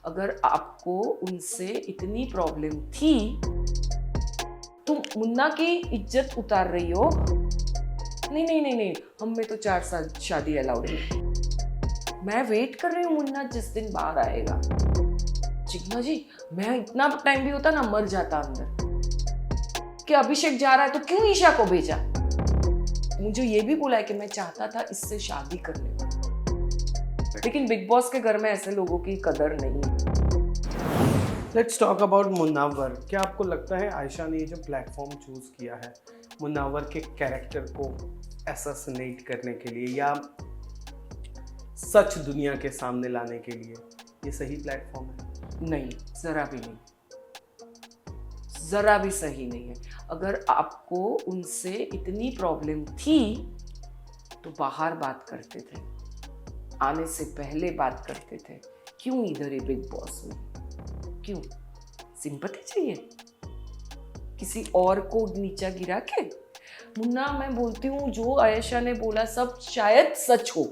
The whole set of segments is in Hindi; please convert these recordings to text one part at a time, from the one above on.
अगर आपको उनसे इतनी प्रॉब्लम थी, तुम मुन्ना की इज्जत उतार रही हो। नहीं नहीं नहीं नहीं, हम में तो 4 साल शादी अलाउड है। मैं वेट कर रही हूँ मुन्ना जिस दिन बाहर आएगा। चिकना जी, मैं इतना टाइम भी होता ना मर जाता अंदर कि अभिषेक जा रहा है तो क्यों ईशा को भेजा। मुझे ये भी बोला है कि मैं चाहता था इससे शादी करने को, लेकिन बिग बॉस के घर में ऐसे लोगों की कदर नहीं। Let's talk about Munawar. क्या आपको लगता है आयशा ने ये जो प्लेटफॉर्म चूज किया है मुन्नावर के कैरेक्टर को असैसिनेट करने के लिए या सच दुनिया के सामने लाने के लिए, ये सही प्लेटफॉर्म है? नहीं, जरा भी नहीं, जरा भी सही नहीं है। अगर आपको उनसे इतनी प्रॉब्लम थी तो बाहर बात करते थे, आने से पहले बात करते थे। क्यों इधर ही बिग बॉस में? क्यों? सिंपैथी चाहिए किसी और को नीचा गिरा के? मुन्ना, मैं बोलती हूँ जो आयशा ने बोला सब शायद सच हो,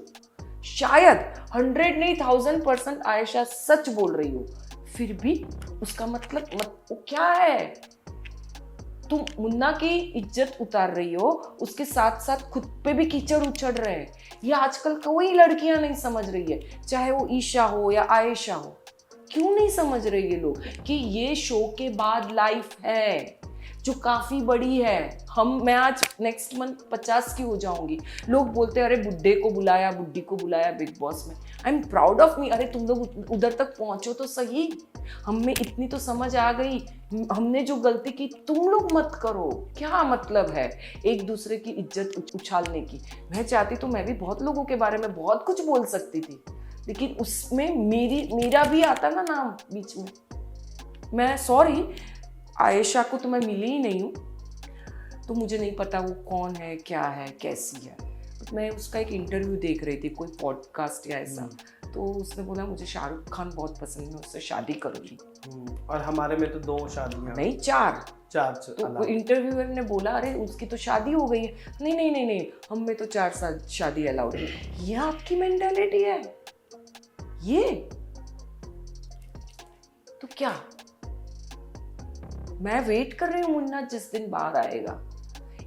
शायद 100 नहीं 1000% आयशा सच बोल रही हो, फिर भी उसका मतलब वो क्या है? तुम मुन्ना की इज्जत उतार रही हो, उसके साथ साथ खुद पे भी कीचड़ उछड़ रहे हैं। ये आजकल कोई लड़कियां नहीं समझ रही है, चाहे वो ईशा हो या आयशा हो। क्यों नहीं समझ रहे ये लोग कि ये शो के बाद लाइफ है जो काफी बड़ी है। मैं आज नेक्स्ट मंथ 50 की हो जाऊंगी। लोग बोलते हैं अरे बुड्ढे को बुलाया, बुड्ढी को बुलाया बिग बॉस में। I am proud of me. अरे तुम लोग उधर तक पहुंचो तो सही, हम में इतनी तो समझ आ गई। हमने जो गलती की तुम लोग मत करो। क्या मतलब है एक दूसरे की इज्जत उछालने की? मैं चाहती तो मैं भी बहुत लोगों के बारे में बहुत कुछ बोल सकती थी, लेकिन उसमें मेरा भी आता ना नाम बीच में। मैं सॉरी, आयशा को तो मैं मिली ही नहीं हूँ, तो मुझे नहीं पता वो कौन है, क्या है, कैसी है। मैं उसका एक इंटरव्यू देख रही थी, कोई पॉडकास्ट या ऐसा, तो उसने बोला मुझे शाहरुख खान बहुत पसंद है, उससे शादी करूँगी। और हमारे में तो 2 शादियां नहीं, 4। तो इंटरव्यूअर ने बोला अरे उसकी तो शादी हो गई है। नहीं नहीं नहीं नहीं, हम में तो 4 साल शादी अलाउड है। ये आपकी मेंटालिटी है? ये तो क्या? मैं वेट कर रही हूँ मुन्ना जिस दिन बाहर आएगा।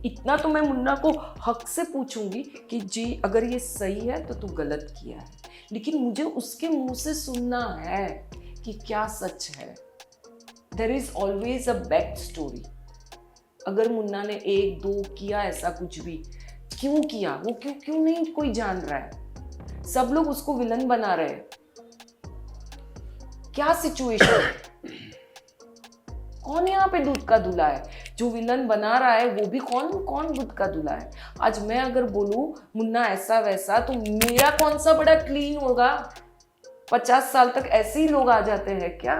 इतना तो मैं मुन्ना को हक से पूछूंगी कि जी अगर ये सही है तो तू गलत किया है, लेकिन मुझे उसके मुंह से सुनना है कि क्या सच है। There is always a back story. अगर मुन्ना ने 1-2 किया ऐसा कुछ भी, क्यों किया वो, क्यों नहीं कोई जान रहा है? सब लोग उसको विलन बना रहे हैं। क्या सिचुएशन है? कौन यहाँ पे दूध का दूल्हा है? जो विलन बना रहा है वो भी कौन दूध का दूल्हा है? आज मैं अगर बोलूं मुन्ना ऐसा वैसा, तो मेरा कौन सा बड़ा क्लीन होगा? 50 साल तक ऐसे ही लोग आ जाते हैं क्या?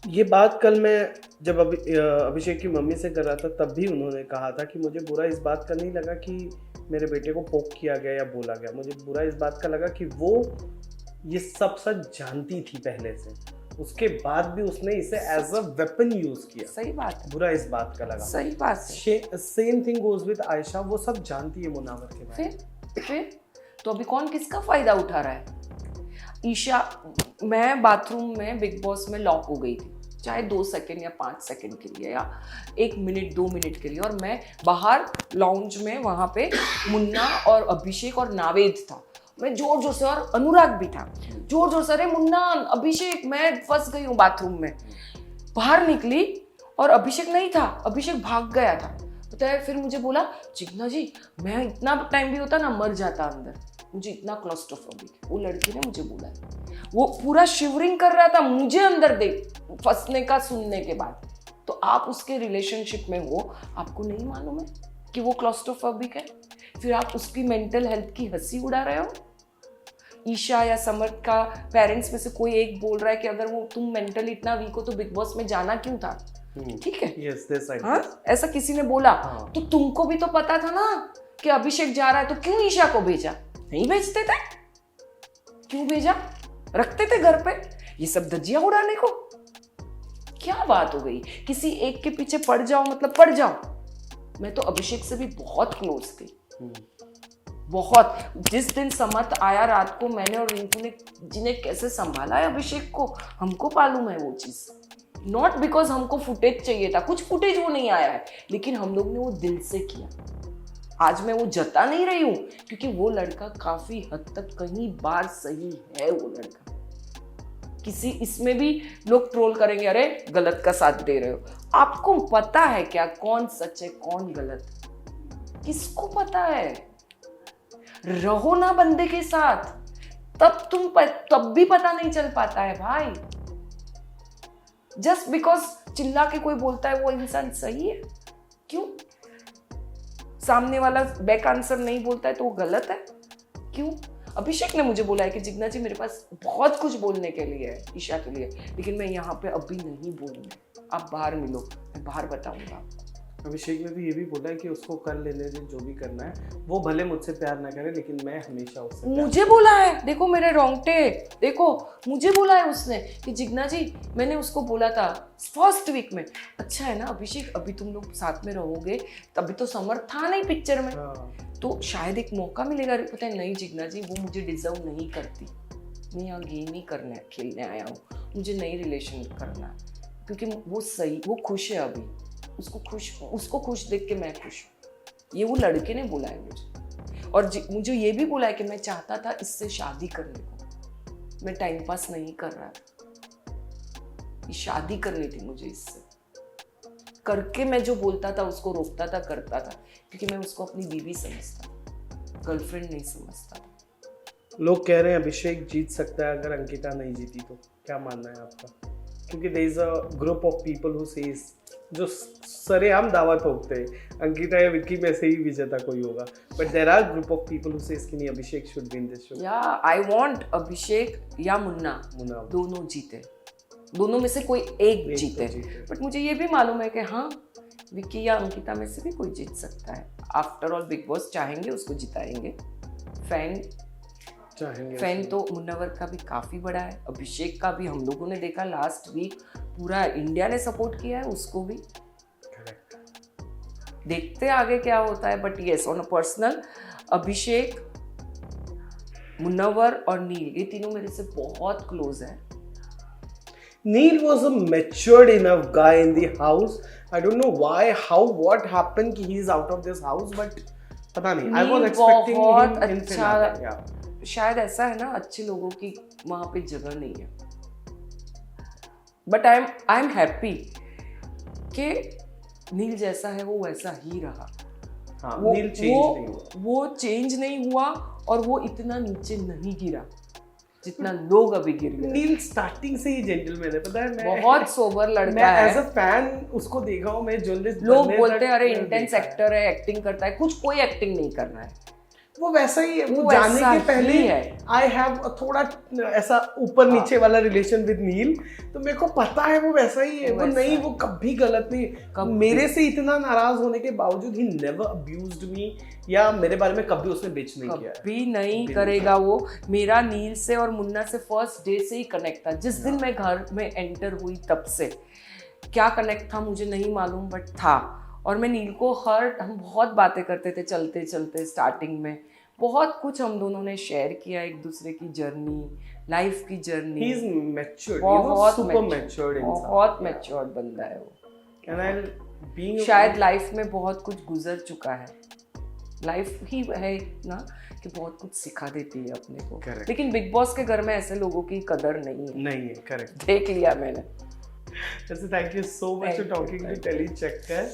ये बात कल मैं जब अभिषेक की मम्मी से कर रहा था, तब भी उन्होंने कहा था कि मुझे बुरा इस बात का नहीं लगा कि मेरे बेटे को पोक किया गया या बोला गया। मुझे बुरा इस बात का लगा कि वो ये सब सच जानती थी पहले से, उसके बाद भी उसने इसे एज अ वेपन यूज किया। सही बात है। बुरा इस बात का लगा। सही बात है। Same thing goes with Ayesha. वो सब जानती है मुन्नावर के बारे में। फिर तो अभी कौन किसका फायदा उठा रहा है? ईशा, मैं बाथरूम में बिग बॉस में लॉक हो गई थी, चाहे 2 सेकंड या 5 सेकंड के लिए या 1 मिनट 2 मिनट के लिए, और मैं बाहर लाउंज में वहां पे मुन्ना और अभिषेक और नावेद था। मैं जोर जोर से, और अनुराग भी था, जोर जोर से अरे मुन्ना, अभिषेक, मैं फंस गई हूँ बाथरूम में। बाहर निकली और अभिषेक नहीं था, अभिषेक भाग गया था। पता है, फिर मुझे बोला चिकना जी, मैं इतना टाइम भी होता ना मर जाता अंदर, मुझे इतना क्लॉस्ट्रोफोबिक। वो लड़की ने मुझे बोला, वो पूरा शिवरिंग कर रहा था मुझे अंदर देख फंसने का सुनने के बाद। तो आप उसके रिलेशनशिप में हो, आपको नहीं मालूम है कि वो क्लॉस्ट्रोफोबिक है? फिर आप उसकी मेंटल हेल्थ की हंसी उड़ा रहे हो। ईशा या समर्थ का पेरेंट्स में से कोई एक बोल रहा है कि अगर वो तुम मेंटली इतना वीक हो तो बिग बॉस में जाना क्यों था? ठीक है, हाँ, ऐसा किसी ने बोला। तो तुमको भी तो पता था ना कि अभिषेक जा रहा है, तो क्यों ईशा को भेजा? नहीं भेजते थे? क्यों भेजा? रखते थे घर पे ये सब धज्जियां उड़ाने को। क्या बात हो गई? किसी एक के पीछे पड़ जाओ मतलब पड़ जाओ। मैं तो अभिषेक से भी बहुत क्लोज थी, बहुत। जिस दिन समत आया रात को, मैंने और रिंकू ने जी ने कैसे संभाला है अभिषेक को, हमको मालूम है वो चीज़। नॉट बिकॉज हमको फुटेज चाहिए था, कुछ फुटेज वो नहीं आया है, लेकिन हम लोग ने वो दिल से किया। आज मैं वो जता नहीं रही हूँ, क्योंकि वो लड़का काफी हद तक कहीं बार सही है। वो लड़का किसी, इसमें भी लोग ट्रोल करेंगे, अरे गलत का साथ दे रहे हो। आपको पता है क्या कौन सच है कौन गलत? किसको पता है? रहो ना बंदे के साथ, तब भी पता नहीं चल पाता है भाई। जस्ट बिकॉज चिल्ला के कोई बोलता है वो इंसान सही है, क्यों? सामने वाला बैक आंसर नहीं बोलता है तो वो गलत है, क्यों? अभिषेक ने मुझे बोला है कि जिग्ना जी मेरे पास बहुत कुछ बोलने के लिए है ईशा के लिए, लेकिन मैं यहाँ पे अभी नहीं बोलूंगी, आप बाहर मिलो, मैं बाहर बताऊंगा। अभिषेक ने भी ये भी बोला है कि उसको कर लेने दे जो भी करना है, वो भले मुझसे प्यार ना करे लेकिन मैं हमेशा उससे मुझे बोला है, देखो मेरे रोंगटे, देखो मुझे बोला है उसने कि जिग्ना जी, मैंने उसको बोला था फर्स्ट वीक में, अच्छा है ना अभिषेक, अभी तुम लोग साथ में रहोगे, तभी तो समर था नहीं पिक्चर में, तो शायद एक मौका मिलेगा। पता है नहीं जिग्ना जी, वो मुझे डिजर्व नहीं करती, मैं यहाँ गेम ही करने खेलने आया हूँ, मुझे नई रिलेशन करना है, क्योंकि वो सही, वो खुश है अभी, उसको खुश देख के मैं खुश हूँ। ये वो लड़के ने बोला है मुझे, और मुझे ये भी बोला है कि मैं चाहता था इससे शादी करने को, मैं टाइम पास नहीं कर रहा था, ये शादी करनी थी मुझे इससे। करके मैं जो बोलता था उसको रोकता था, करता था, क्योंकि मैं उसको अपनी बीवी समझता, गर्लफ्रेंड नहीं समझता। लोग कह रहे हैं अभिषेक जीत सकता है अगर अंकिता नहीं जीती तो, क्या मानना है आपका? क्योंकि there is a group of people who says, जो सरेआम दावा ठोकते हैं अंकिता या विक्की में से ही विजेता कोई होगा, but there are group of people who says कि नहीं Abhishek should win this show. या आई वांट अभिषेक या मुन्ना दोनों जीते, दोनों में से कोई एक जीते। बट मुझे ये भी मालूम है कि हाँ विक्की या अंकिता में से भी कोई जीत सकता है। आफ्टर ऑल बिग बॉस चाहेंगे उसको जिताएंगे, फैन तो मुन्नावर का भी काफी बड़ा है, अभिषेक का भी हम लोगों ने देखा लास्ट वीक, पूरा इंडिया ने सपोर्ट किया है उसको भी। देखते आगे क्या होता है, but yes on a personal, Abhishek, Munawar और नील, ये तीनों मेरे से बहुत क्लोज है। Neil was a matured enough guy in the house. I don't know why, how, what happened कि he is out of this house, but पता नहीं। I was expecting him in finale. Yeah. शायद ऐसा है ना, अच्छे लोगों की वहां पे जगह नहीं है, बट आई एम हैप्पी कि नील जैसा है वो वैसा ही रहा। हाँ, नील वो चेंज नहीं हुआ और वो इतना नीचे नहीं गिरा जितना लोग अभी गिर गए। नील स्टार्टिंग से ही जेंटलमैन है, पता है, मैं बहुत सोबर लड़का है। मैं एज अ फैन उसको देखा हूँ, मैं जर्नलिस्ट, लोग बोलते हैं अरे इंटेंस एक्टर है, एक्टिंग करता है, कुछ कोई एक्टिंग नहीं कर रहा है, वो वैसा ही है। वो जाने के पहले आई हैव थोड़ा ऐसा ऊपर नीचे वाला रिलेशन विद नील, तो मेरे को पता है वो वैसा ही है। वो नहीं, वो कभी गलत नहीं, मेरे से इतना नाराज होने के बावजूद ही नेवर अब्यूज्ड मी, या मेरे बारे में कभी उसने बिच नहीं किया, कभी नहीं करेगा वो। मेरा नील से और मुन्ना से फर्स्ट डे से ही कनेक्ट था, जिस दिन मैं घर में एंटर हुई तब से। क्या कनेक्ट था मुझे नहीं मालूम, बट था। और मैं नील को हम बहुत बातें करते थे चलते चलते, स्टार्टिंग में बहुत कुछ हम दोनों ने शेयर किया, एक दूसरे की जर्नी, लाइफ की जर्नी। ही इज मैच्योर्ड, बहुत सुपर मैच्योर्ड इंसान, बहुत मैच्योर्ड बंदा है वो। एंड आई बीइंग शायद लाइफ में बहुत कुछ गुजर चुका है, लाइफ ही है ना कि बहुत कुछ सिखा देती है अपने को। Correct. लेकिन बिग बॉस के घर में ऐसे लोगों की कदर नहीं है। करेक्ट, देख लिया मैंने। Thank you so much for talking to Telly चक्कर।